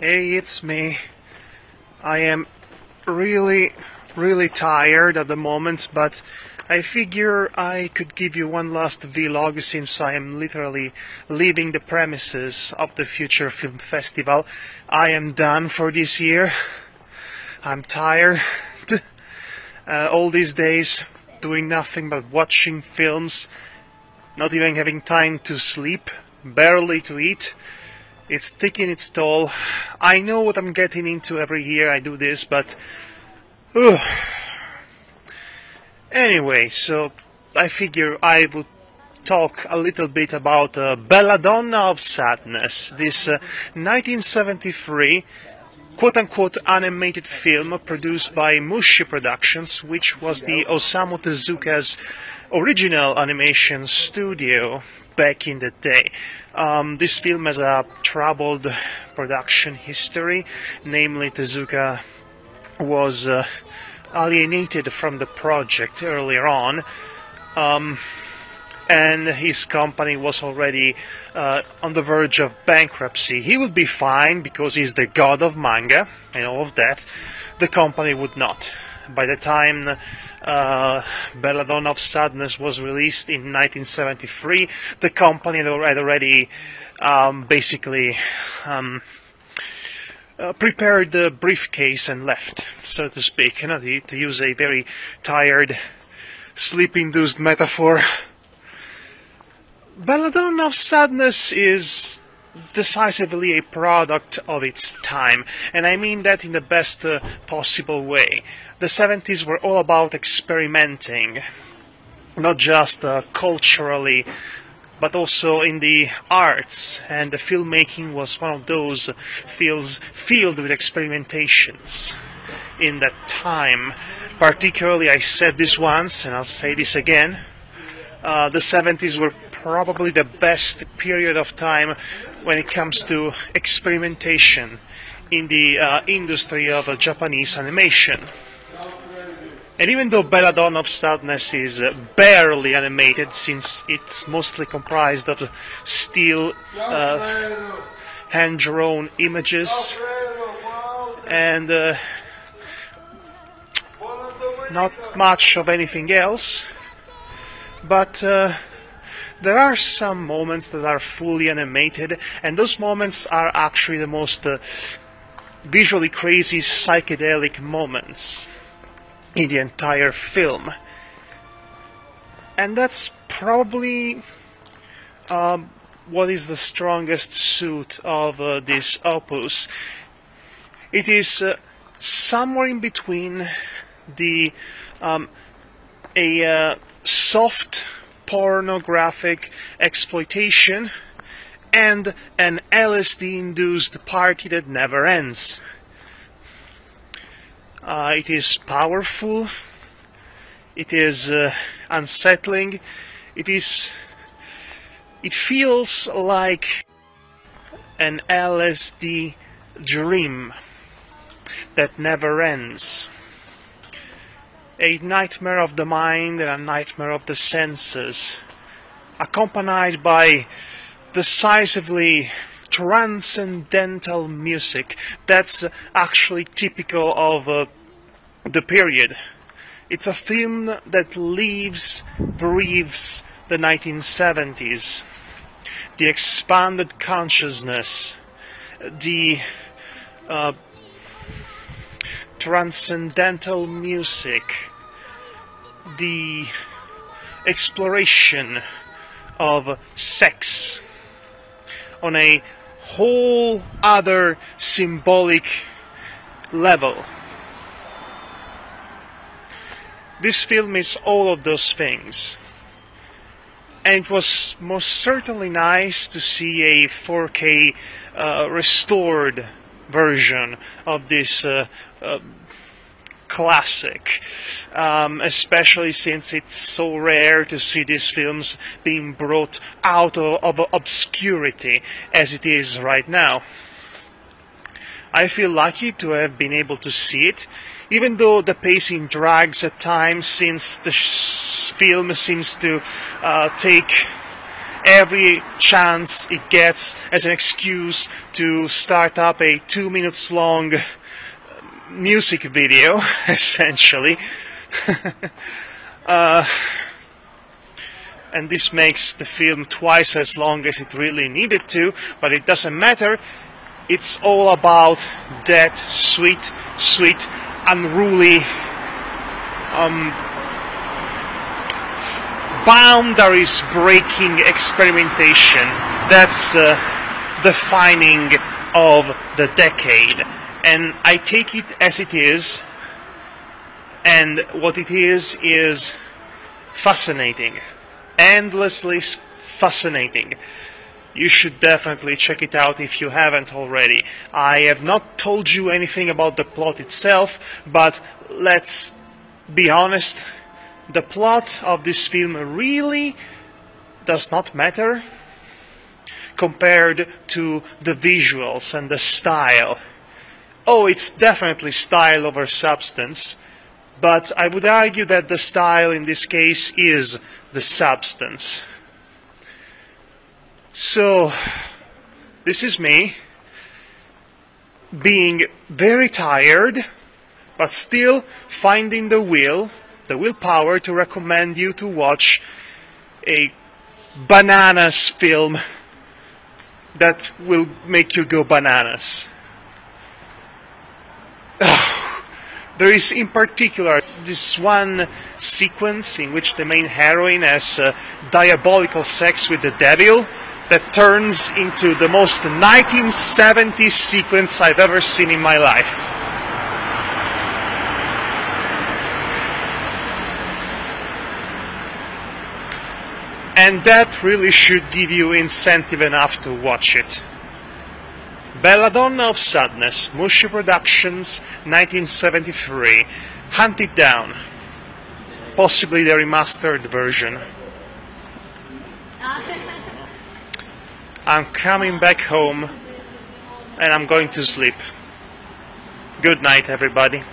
Hey, it's me. I am really tired at the moment, but I figure I could give you one last vlog since I am literally leaving the premises of the Future Film Festival. I am done for this year. I'm tired. All these days doing nothing but watching films, not even having time to sleep, barely to eat. It's taking its toll. I know what I'm getting into every year I do this, but anyway, so I figure I would talk a little bit about Belladonna of Sadness, this 1973 quote-unquote animated film produced by Mushi Productions, which was the Osamu Tezuka's original animation studio back in the day. This film has a troubled production history. Namely, Tezuka was alienated from the project earlier on, and his company was already on the verge of bankruptcy. He would be fine because he's the god of manga and all of that. The company would not. By the time Belladonna of Sadness was released in 1973, the company had already basically prepared the briefcase and left, so to speak, to use a very tired, sleep-induced metaphor. Belladonna of Sadness is decisively a product of its time, and I mean that in the best possible way. The 70s were all about experimenting, not just culturally, but also in the arts, and the filmmaking was one of those fields filled with experimentations in that time. Particularly, I said this once, and I'll say this again, the 70s were probably the best period of time when it comes to experimentation in the industry of Japanese animation. And even though Belladonna of Sadness is barely animated, since it's mostly comprised of still hand-drawn images and not much of anything else, but there are some moments that are fully animated, and those moments are actually the most visually crazy, psychedelic moments in the entire film. And that's probably what is the strongest suit of this opus. It is somewhere in between the a soft pornographic exploitation and an LSD-induced party that never ends. It is powerful, it is unsettling, it feels like an LSD dream that never ends. A nightmare of the mind and a nightmare of the senses, accompanied by decisively transcendental music that's actually typical of the period. It's a film that lives, breathes the 1970s. The expanded consciousness, the transcendental music, the exploration of sex on a whole other symbolic level. This film is all of those things. And it was most certainly nice to see a 4K restored version of this classic, especially since it's so rare to see these films being brought out of obscurity as it is right now. I feel lucky to have been able to see it, even though the pacing drags at times, since the film seems to take every chance it gets as an excuse to start up a 2 minutes long music video, essentially. And this makes the film twice as long as it really needed to, but it doesn't matter. It's all about that sweet, sweet, unruly, boundaries breaking experimentation that's defining of the decade. And I take it as it is, and what it is fascinating, endlessly fascinating. You should definitely check it out if you haven't already. I have not told you anything about the plot itself, but let's be honest, the plot of this film really does not matter compared to the visuals and the style. Oh, it's definitely style over substance, but I would argue that the style in this case is the substance. So, this is me, being very tired, but still finding the willpower to recommend you to watch a bananas film that will make you go bananas. There is in particular this one sequence in which the main heroine has diabolical sex with the devil that turns into the most 1970s sequence I've ever seen in my life. And that really should give you incentive enough to watch it. Belladonna of Sadness, Mushy Productions, 1973. Hunt it down. Possibly the remastered version. I'm coming back home and I'm going to sleep. Good night, everybody.